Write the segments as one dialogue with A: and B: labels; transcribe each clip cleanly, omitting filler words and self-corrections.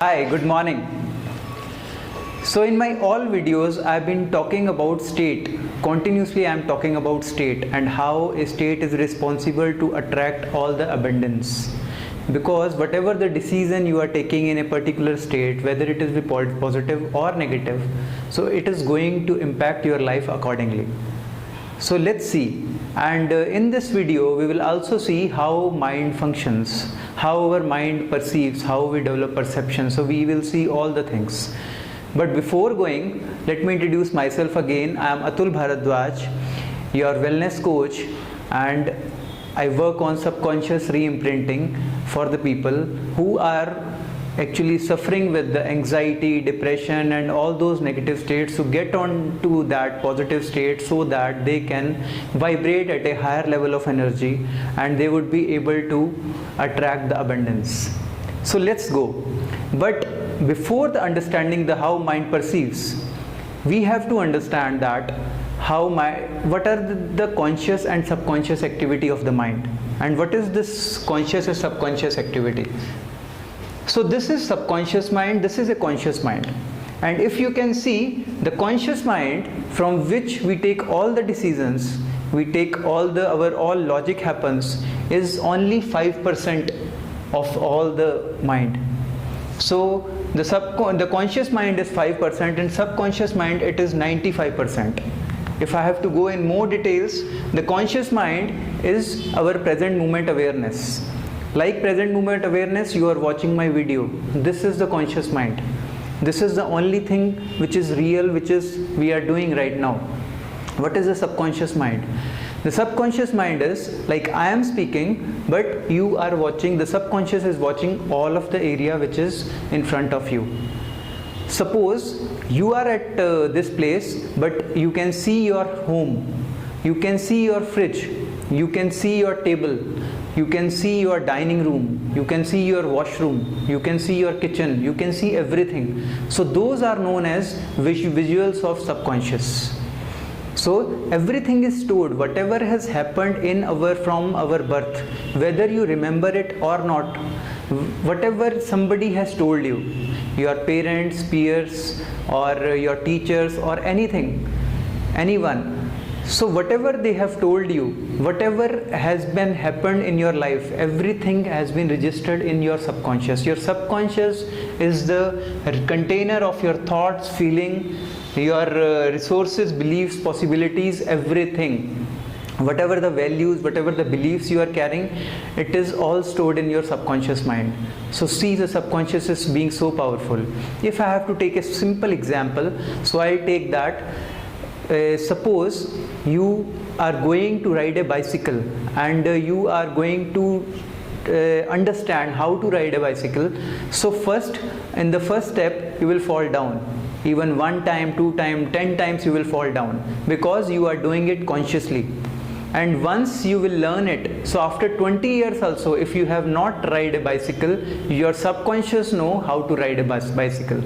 A: Hi, good morning. So in my all videos I've been talking about state. Continuously I'm talking about state and how a state is responsible to attract all the abundance. Because whatever the decision you are taking in a particular state, whether it is positive or negative, so it is going to impact your life accordingly. So let's see, and in this video we will also see how mind functions, how our mind perceives, how we develop perception. So we will see all the things. But before going, let me introduce myself again. I am Atul Bharadwaj, your wellness coach, and I work on subconscious re-imprinting for the people who are actually suffering with the anxiety, depression and all those negative states, to get on to that positive state so that they can vibrate at a higher level of energy and they would be able to attract the abundance. So let's go. But before the understanding the how mind perceives, we have to understand that what are the conscious and subconscious activity of the mind, and what is this conscious and subconscious activity. So this is subconscious mind, this is a conscious mind. And if you can see, the conscious mind from which we take all the decisions, we take our all logic happens, is only 5% of all the mind. So the conscious mind is 5% and subconscious mind it is 95%. If I have to go in more details, the conscious mind is our present moment awareness. Like present moment awareness, you are watching my video. This is the conscious mind. This is the only thing which is real, which is we are doing right now. What is the subconscious mind? The subconscious mind is like I am speaking, but you are watching. The subconscious is watching all of the area which is in front of you. Suppose you are at this place, but you can see your home, you can see your fridge, you can see your table, you can see your dining room, you can see your washroom, you can see your kitchen, you can see everything. So those are known as visuals of subconscious. So everything is stored, whatever has happened from our birth, whether you remember it or not, whatever somebody has told you, your parents, peers, or your teachers, or anyone. So whatever they have told you, whatever has been happened in your life, everything has been registered in your subconscious. Your subconscious is the container of your thoughts, feeling, your resources, beliefs, possibilities, everything. Whatever the values, whatever the beliefs you are carrying, it is all stored in your subconscious mind. So see, the subconscious is being so powerful. If I have to take a simple example, so I'll take that. Suppose you are going to ride a bicycle and you are going to understand how to ride a bicycle. So in the first step you will fall down. Even 1 time, 2 times, 10 times you will fall down, because you are doing it consciously. And once you will learn it, so after 20 years also, if you have not ride a bicycle, your subconscious know how to ride a bicycle,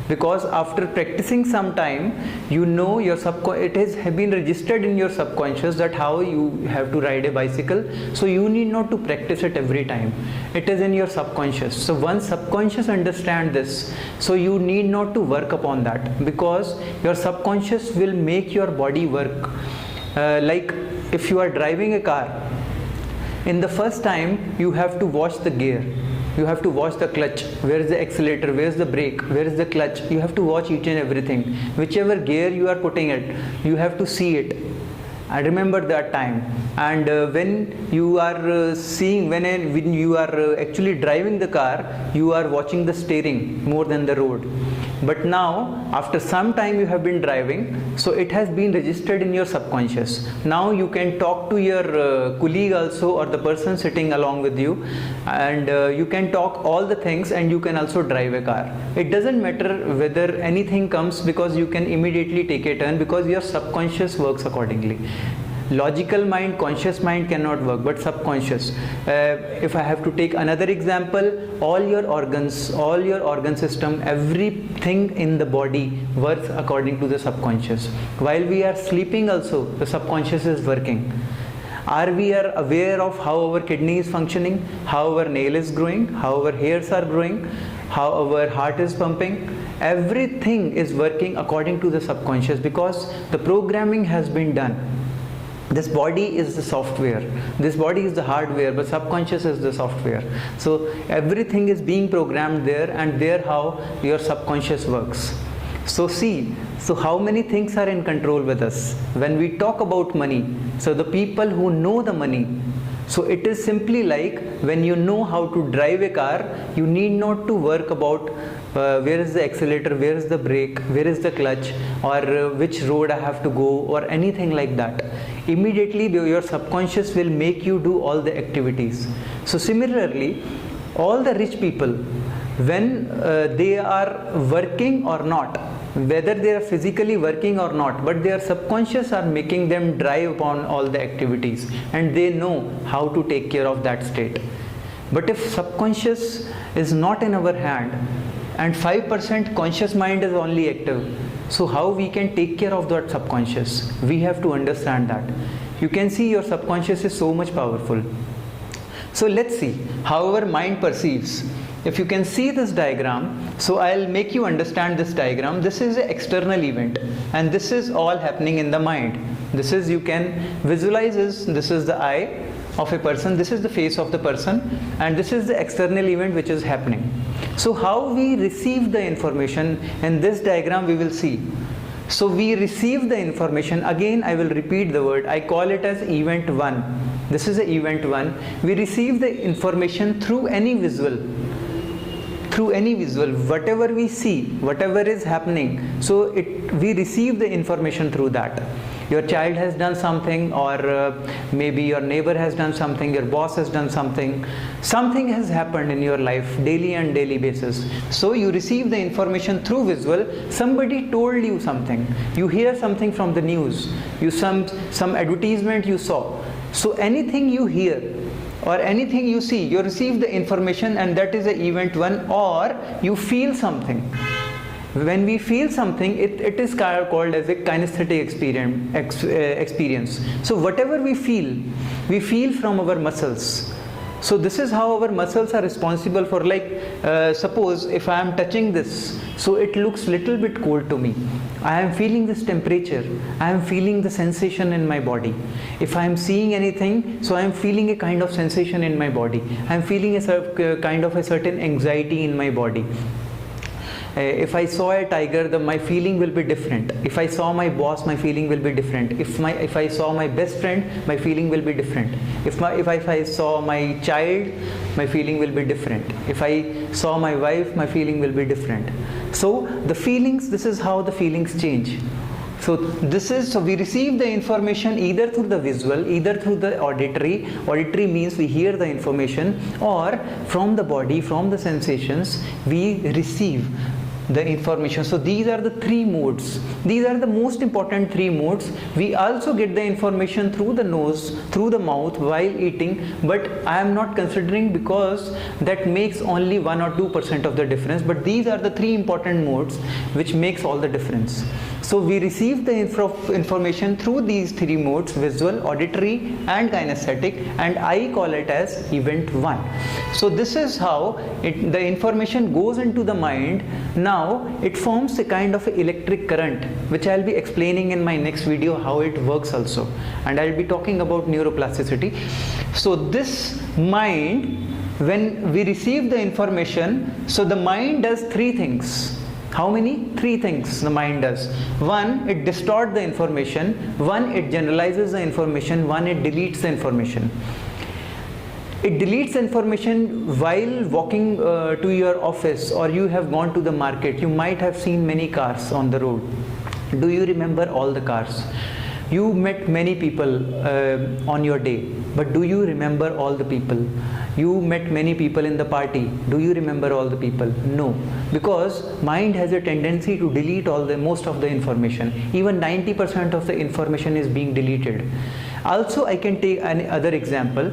A: because after practicing some time, you know it has been registered in your subconscious that how you have to ride a bicycle. So you need not to practice it every time, it is in your subconscious. So once subconscious understand this, so you need not to work upon that, because your subconscious will make your body work. Like if you are driving a car, in the first time you have to watch the gear, you have to watch the clutch, where is the accelerator, where is the brake, where is the clutch, you have to watch each and everything. Whichever gear you are putting it, you have to see it. I remember that time. And when you are when you are actually driving the car, you are watching the steering more than the road. But now after some time you have been driving, so it has been registered in your subconscious. Now you can talk to your colleague also, or the person sitting along with you, and you can talk all the things, and you can also drive a car. It doesn't matter whether anything comes, because you can immediately take a turn, because your subconscious works accordingly. Logical mind, conscious mind cannot work, but subconscious. If I have to take another example, all your organ system, everything in the body works according to the subconscious. While we are sleeping also, the subconscious is working. Are we aware of how our kidney is functioning, how our nail is growing, how our hairs are growing? how our heart is pumping, everything is working according to the subconscious, because the programming has been done. This body is the software, this body is the hardware, but subconscious is the software. So everything is being programmed there, and there how your subconscious works. So see, so how many things are in control with us when we talk about money. So the people who know the money, so it is simply like when you know how to drive a car, you need not to work about where is the accelerator, where is the brake, where is the clutch, or which road I have to go, or anything like that. Immediately your subconscious will make you do all the activities. So similarly, all the rich people, when they are working or not, whether they are physically working or not, but their subconscious are making them drive upon all the activities, and they know how to take care of that state. But if subconscious is not in our hand and 5% conscious mind is only active, so how we can take care of that subconscious? We have to understand that. You can see your subconscious is so much powerful. So let's see how our mind perceives. If you can see this diagram, so I'll make you understand this diagram. This is an external event, and this is all happening in the mind. This is, you can visualize this is the eye of a person, this is the face of the person, and this is the external event which is happening. So how we receive the information, in this diagram we will see. So we receive the information, again I will repeat the word, I call it as event 1. This is a event 1. We receive the information through any visual, whatever we see, whatever is happening, so we receive the information through that. Your child has done something, or maybe your neighbor has done something, your boss has done something has happened in your life daily basis. So you receive the information through visual. Somebody told you something, you hear something from the news, some advertisement you saw. So anything you hear or anything you see, you receive the information, and that is the event 1. Or you feel something. When we feel something, it is called as a kinesthetic experience. So whatever we feel from our muscles. So this is how our muscles are responsible for, like suppose if I am touching this, so it looks little bit cold to me. I am feeling this temperature, I am feeling the sensation in my body. If I am seeing anything, so I am feeling a kind of sensation in my body. I am feeling a kind of a certain anxiety in my body. If I saw a tiger, my feeling will be different. If I saw my boss, my feeling will be different. If I saw my best friend, my feeling will be different. If I saw my child, my feeling will be different. If I saw my wife, my feeling will be different. So the feelings, this is how the feelings change. So we receive the information either through the visual, either through the auditory. Auditory means we hear the information, or from the body, from the sensations, we receive the information. So these are the 3 modes. These are the most important 3 modes. We also get the information through the nose, through the mouth while eating, but I am not considering because that makes only 1 or 2% of the difference. But these are the 3 important modes which makes all the difference. So we receive the information through these 3 modes: visual, auditory and kinesthetic, and I call it as event 1. So this is how the information goes into the mind. Now it forms a kind of electric current, which I will be explaining in my next video how it works also, and I will be talking about neuroplasticity. So this mind, when we receive the information, so the mind does 3 things. How many? 3 things the mind does. 1, it distorts the information. 1, it generalizes the information. 1, it deletes the information. It deletes information while walking to your office, or you have gone to the market. You might have seen many cars on the road. Do you remember all the cars? You met many people on your day, but do you remember all the people? You met many people in the party. Do you remember all the people? No, because mind has a tendency to delete most of the information. Even 90% of the information is being deleted. Also, I can take another example.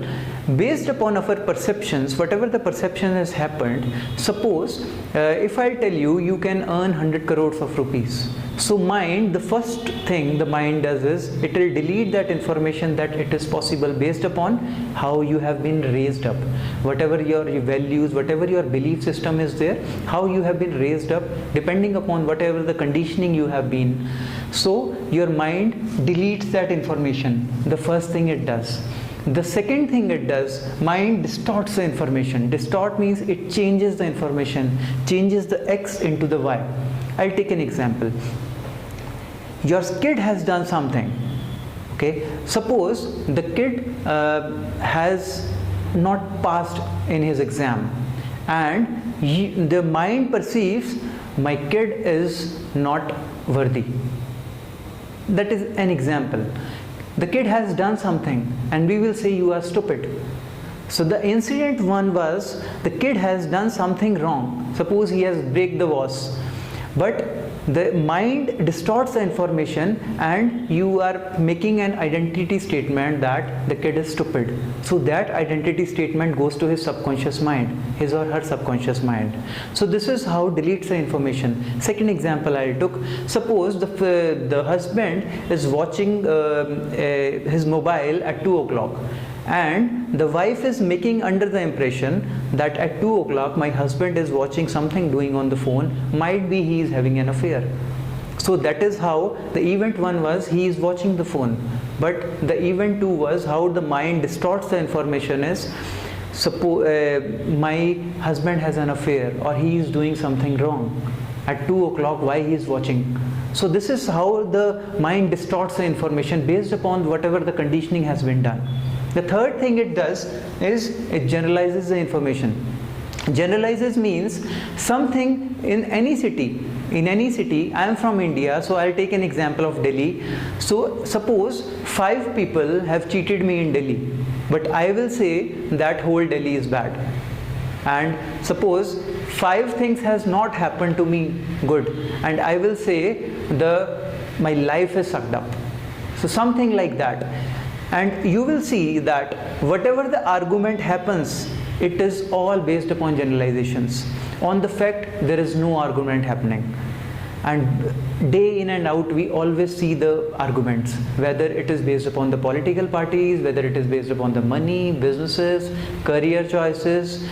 A: Based upon our perceptions, whatever the perception has happened, suppose if I tell you, you can earn 100 crores of rupees. So mind, the first thing the mind does is it will delete that information that it is possible based upon how you have been raised up, whatever your values, whatever your belief system is there, how you have been raised up, depending upon whatever the conditioning you have been. So your mind deletes that information, the first thing it does. The second thing it does, mind distorts the information. Distort means it changes the information, changes the X into the Y. I'll take an example. Your kid has done something. Okay, suppose the kid has not passed in his exam, and the mind perceives my kid is not worthy. That is an example. The kid has done something, and we will say you are stupid. So the incident one was the kid has done something wrong. Suppose he has break the vase, but the mind distorts the information and you are making an identity statement that the kid is stupid. So that identity statement goes to his subconscious mind, his or her subconscious mind. So this is how deletes the information. Second example I took, suppose the husband is watching his mobile at 2 o'clock, and the wife is making under the impression that at 2 o'clock my husband is watching something doing on the phone, might be he is having an affair. So that is how the event one was, he is watching the phone. But the event two was how the mind distorts the information is, suppose my husband has an affair or he is doing something wrong. At 2 o'clock, why he is watching? So this is how the mind distorts the information based upon whatever the conditioning has been done. The third thing it does is it generalizes the information. Generalizes means something in any city. In any city, I am from India, so I'll take an example of Delhi. So suppose 5 people have cheated me in Delhi, but I will say that whole Delhi is bad. And suppose 5 things has not happened to me good, and I will say my life is sucked up. So something like that. And you will see that whatever the argument happens, it is all based upon generalizations. On the fact there is no argument happening. And day in and out we always see the arguments, whether it is based upon the political parties, whether it is based upon the money, businesses, career choices,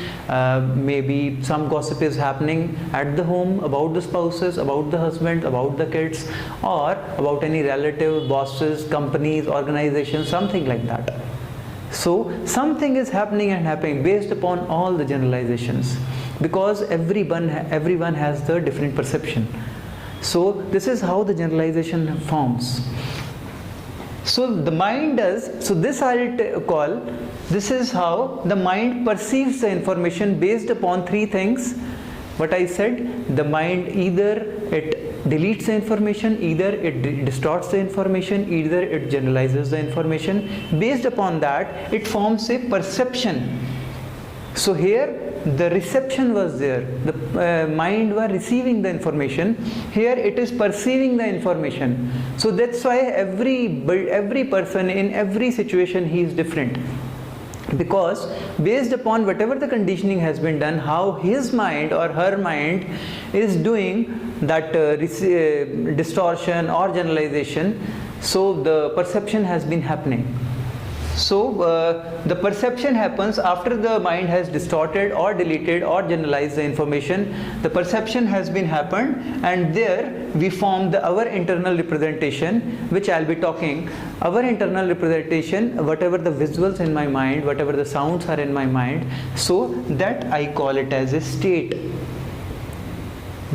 A: maybe some gossip is happening at the home about the spouses, about the husband, about the kids, or about any relative, bosses, companies, organizations, something like that. So something is happening and happening based upon all the generalizations, because everyone has the different perception. So this is how the generalization forms. So the mind does, so this I'll call, this is how the mind perceives the information based upon 3 things. What I said, the mind either it deletes the information, either it distorts the information, either it generalizes the information. Based upon that, it forms a perception. So here the reception was there, the mind was receiving the information. Here it is perceiving the information. So that's why every person in every situation he is different, because based upon whatever the conditioning has been done, how his mind or her mind is doing that distortion or generalization, so the perception has been happening. So the perception happens after the mind has distorted or deleted or generalized the information. The perception has been happened, and there we form our internal representation, which I'll be talking. Our internal representation, whatever the visuals in my mind, whatever the sounds are in my mind, so that I call it as a state,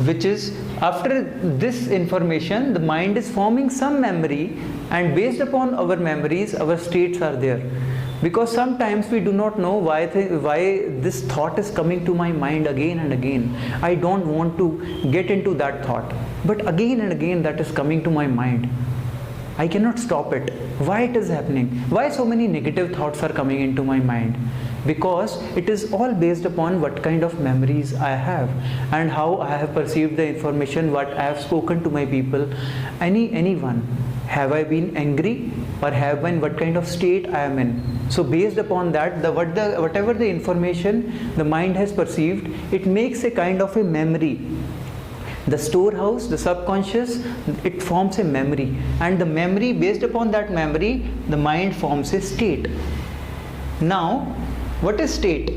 A: which is after this information the mind is forming some memory, and based upon our memories our states are there. Because sometimes we do not know why this thought is coming to my mind again and again. I don't want to get into that thought, but again and again that is coming to my mind. I cannot stop it. Why it is happening? Why so many negative thoughts are coming into my mind? Because it is all based upon what kind of memories I have and how I have perceived the information, what I have spoken to my people, anyone. Have I been angry, or have been what kind of state I am in? So based upon that, whatever the information the mind has perceived, it makes a kind of a memory. The storehouse, the subconscious, it forms a memory, and the memory, based upon that memory, the mind forms a state. Now, what is state?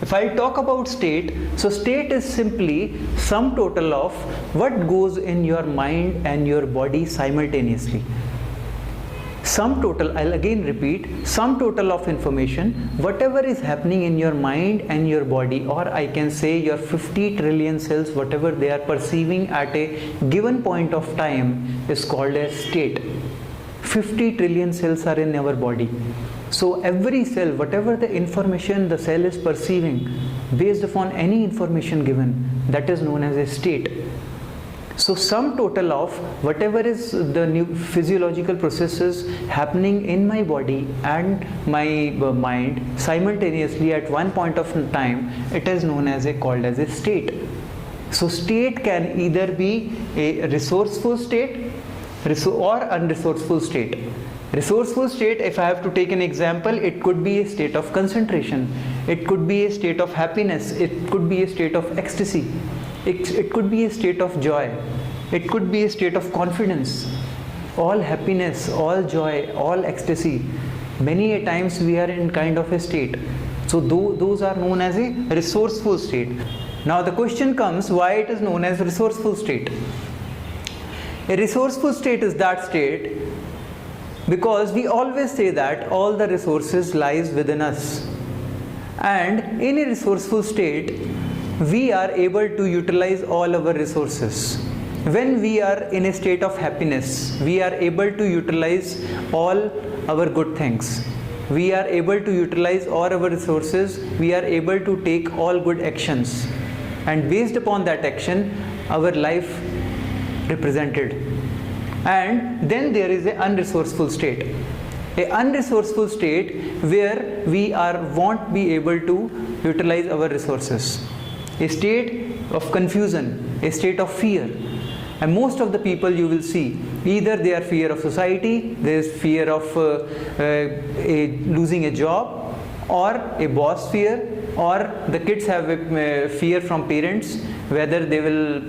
A: If I talk about state, so state is simply sum total of what goes in your mind and your body simultaneously. Sum total, I'll again repeat, sum total of information, whatever is happening in your mind and your body, or I can say your 50 trillion cells, whatever they are perceiving at a given point of time is called as state. 50 trillion cells are in our body. So every cell, whatever the information the cell is perceiving, based upon any information given, that is known as a state. So sum total of whatever is the new physiological processes happening in my body and my mind simultaneously at one point of time, it is known as called as a state. So state can either be a resourceful state or unresourceful state. Resourceful state, if I have to take an example, it could be a state of concentration, it could be a state of happiness, it could be a state of ecstasy. It could be a state of joy, it could be a state of confidence, all happiness, all joy, all ecstasy. Many a times we are in kind of a state. So those are known as a resourceful state. Now the question comes, why it is known as resourceful state? A resourceful state is that state because we always say that all the resources lies within us. And in a resourceful state, we are able to utilize all our resources. When we are in a state of happiness, we are able to utilize all our good things. We are able to utilize all our resources. We are able to take all good actions. And based upon that action, our life represented. And then there is an unresourceful state. A unresourceful state where we won't be able to utilize our resources. A state of confusion, a state of fear. And most of the people you will see, either they are fear of society, there is fear of losing a job, or a boss fear, or the kids have a fear from parents, whether they will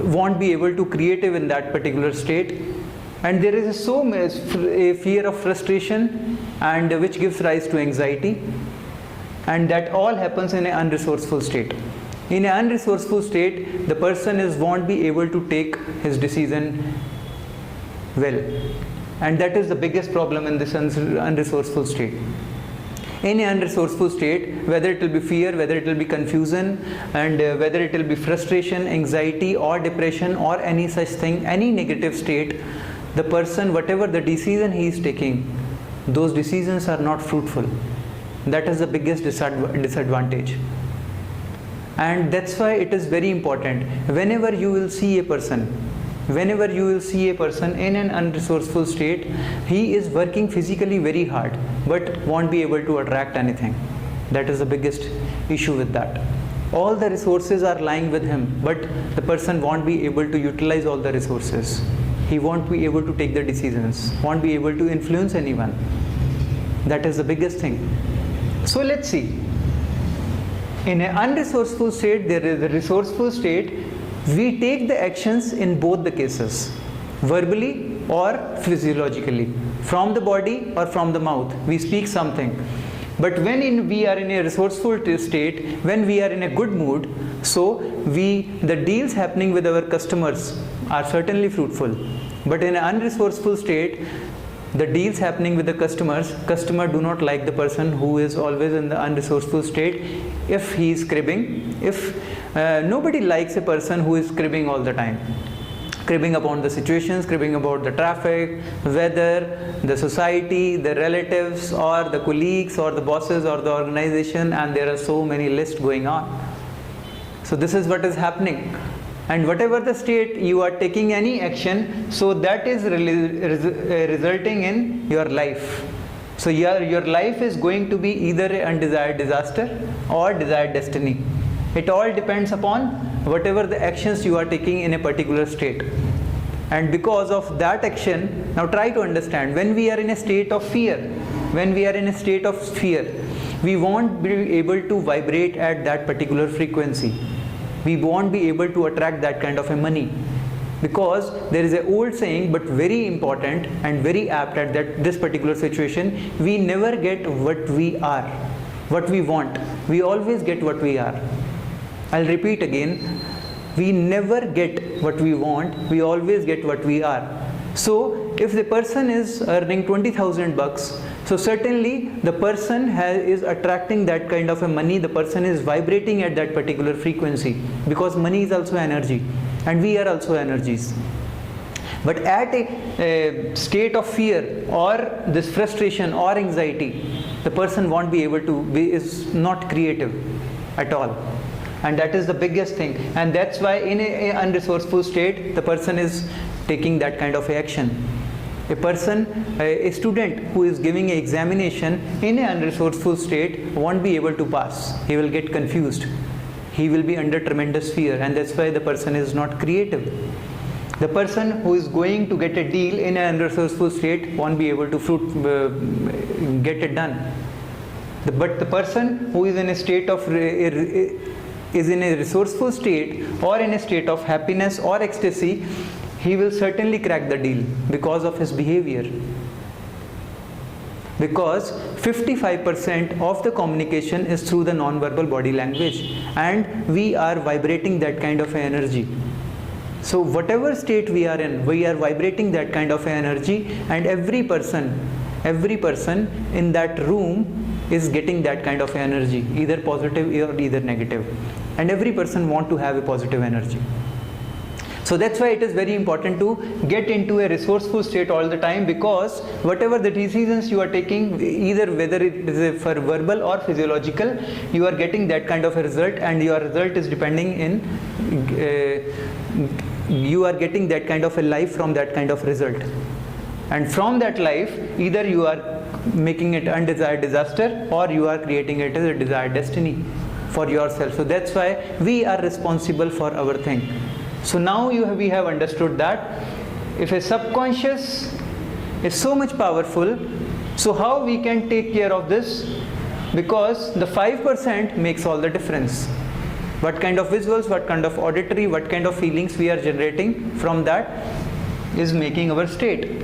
A: won't be able to creative in that particular state. And there is a fear of frustration, and which gives rise to anxiety. And that all happens in an unresourceful state. In an unresourceful state, the person won't be able to take his decision well. And that is the biggest problem in this unresourceful state. In an unresourceful state, whether it will be fear, whether it will be confusion, and whether it will be frustration, anxiety, or depression, or any such thing, any negative state, the person, whatever the decision he is taking, those decisions are not fruitful. That is the biggest disadvantage. And that's why it is very important. Whenever you will see a person in an unresourceful state, he is working physically very hard but won't be able to attract anything. That is the biggest issue with that. All the resources are lying with him, but the person won't be able to utilize all the resources. He won't be able to take the decisions, won't be able to influence anyone. That is the biggest thing. So let's see. In an unresourceful state, there is a resourceful state. We take the actions in both the cases, verbally or physiologically, from the body or from the mouth. We speak something. But when we are in a resourceful state, when we are in a good mood, so the deals happening with our customers are certainly fruitful. But in an unresourceful state, the deals happening with the customer do not like the person who is always in the unresourceful state. If he is cribbing, nobody likes a person who is cribbing all the time, cribbing upon the situations, cribbing about the traffic, weather, the society, the relatives, or the colleagues, or the bosses, or the organization, and there are so many lists going on. So this is what is happening. And whatever the state you are taking any action, so that is resulting in your life. So your life is going to be either an undesired disaster or desired destiny. It all depends upon whatever the actions you are taking in a particular state. And because of that action, now try to understand, when we are in a state of fear, we won't be able to vibrate at that particular frequency. we won't be able to attract that kind of a money. Because there is an old saying, but very important and very apt at this particular situation: we never get what we are, what we want. We always get what we are. I'll repeat again: we never get what we want, we always get what we are. So if the person is earning 20,000 bucks, so certainly the person is attracting that kind of a money, the person is vibrating at that particular frequency, because money is also energy and we are also energies. But at a state of fear or this frustration or anxiety, the person won't be able to is not creative at all. And that is the biggest thing, and that's why in a unresourceful state the person is taking that kind of action. A student who is giving an examination in an unresourceful state won't be able to pass. He will get confused, he will be under tremendous fear, and that's why the person is not creative. The person who is going to get a deal in an unresourceful state won't be able to get it done. But the person who is in a state of is in a resourceful state or in a state of happiness or ecstasy, he will certainly crack the deal because of his behavior. Because 55% of the communication is through the non-verbal body language, and we are vibrating that kind of energy. So whatever state we are in, we are vibrating that kind of energy, and every person in that room is getting that kind of energy, either positive or either negative. And every person wants to have a positive energy. So that's why it is very important to get into a resourceful state all the time, because whatever the decisions you are taking, either whether it is for verbal or physiological, you are getting that kind of a result, and your result is depending you are getting that kind of a life from that kind of result. And from that life, either you are making it undesired disaster or you are creating it as a desired destiny for yourself. So that's why we are responsible for our thing. So now we have understood that if a subconscious is so much powerful, so how we can take care of this? Because the 5% makes all the difference. What kind of visuals, what kind of auditory, what kind of feelings we are generating from that is making our state.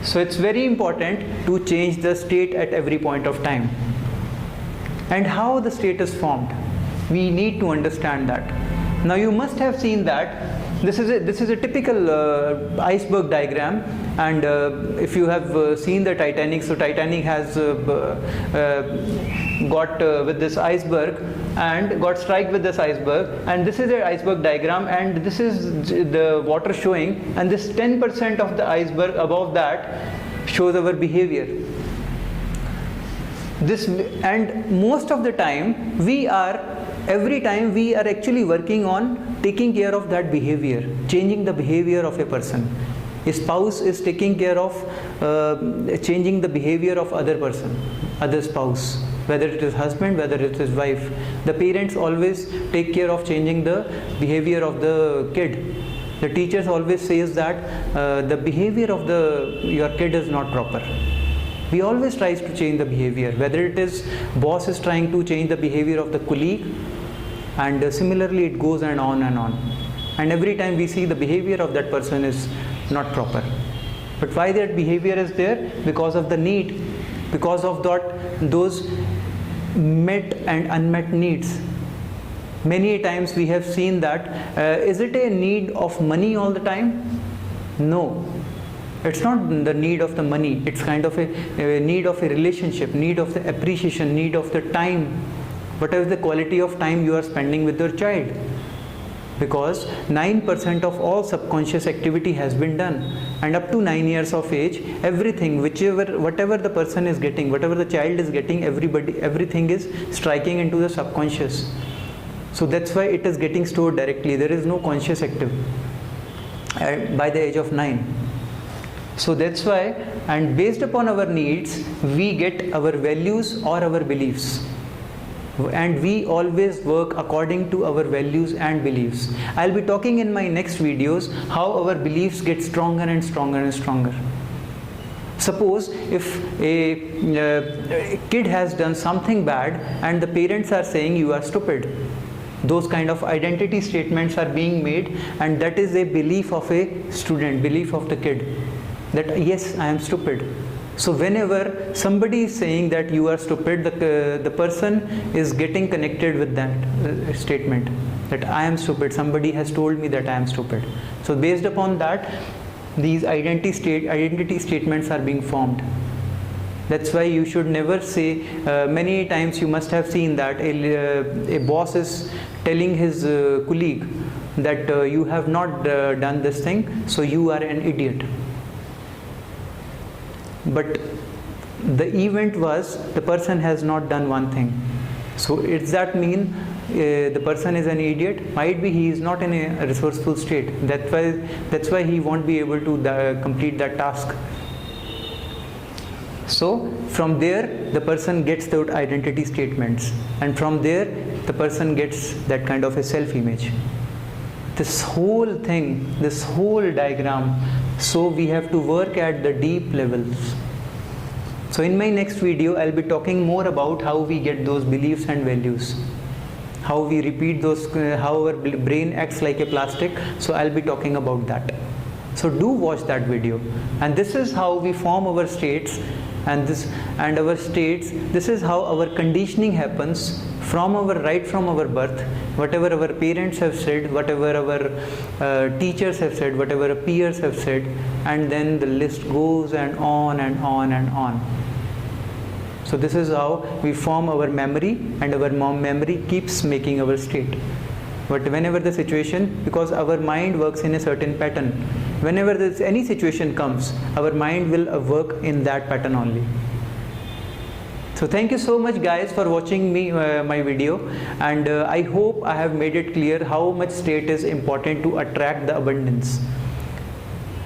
A: So it's very important to change the state at every point of time. And how the state is formed, we need to understand that. Now you must have seen that this is a typical iceberg diagram, and if you have seen the Titanic, so Titanic has got with this iceberg and got struck with this iceberg, and this is an iceberg diagram, and this is the water showing, and this 10% of the iceberg above that shows our behavior. And most of the time every time we are actually working on taking care of that behavior, changing the behavior of a person. A spouse is taking care of changing the behavior of other spouse, whether it is husband, whether it is wife. The parents always take care of changing the behavior of the kid. The teachers always says that the behavior of your kid is not proper. We always tries to change the behavior, whether it is boss is trying to change the behavior of the colleague, and similarly it goes and on and on. And every time we see the behavior of that person is not proper. But why that behavior is there? Because of the need, because of those met and unmet needs. Many times we have seen that, is it a need of money all the time? No. It's not the need of the money, it's kind of a need of a relationship, need of the appreciation, need of the time. Whatever the quality of time you are spending with your child. Because 9% of all subconscious activity has been done, and up to 9 years of age, everything, whatever the person is getting, whatever the child is getting, everything is striking into the subconscious. So that's why it is getting stored directly. There is no conscious active by the age of 9. So that's why, and based upon our needs, we get our values or our beliefs. And we always work according to our values and beliefs. I'll be talking in my next videos how our beliefs get stronger and stronger and stronger. Suppose if a kid has done something bad and the parents are saying you are stupid, those kind of identity statements are being made, and that is a belief of a student, belief of the kid, that yes, I am stupid. So whenever somebody is saying that you are stupid, the person is getting connected with that statement, that I am stupid, somebody has told me that I am stupid. So based upon that, these identity statements are being formed. That's why you should never say, many times you must have seen that a boss is telling his colleague that you have not done this thing, so you are an idiot. But the event was the person has not done one thing. So does that mean the person is an idiot? Might be he is not in a resourceful state. That's why he won't be able to complete that task. So from there the person gets those identity statements, and from there the person gets that kind of a self-image. This whole thing, this whole diagram, so we have to work at the deep levels. So in my next video I'll be talking more about how we get those beliefs and values, how we repeat those, how our brain acts like a plastic. So I'll be talking about that. So do watch that video. And this is how we form our states, this is how our conditioning happens from our birth. Whatever our parents have said, whatever our teachers have said, whatever our peers have said, and then the list goes and on and on and on. So this is how we form our memory, and our memory keeps making our state. But whenever the situation, because our mind works in a certain pattern, whenever any situation comes, our mind will work in that pattern only. So thank you so much guys for watching my video, and I hope I have made it clear how much state is important to attract the abundance,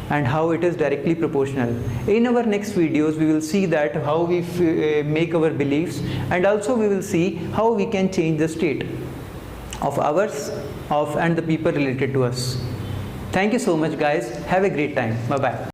A: and how it is directly proportional. In our next videos we will see that how we make our beliefs, and also we will see how we can change the state of ours and the people related to us. Thank you so much guys. Have a great time. Bye bye.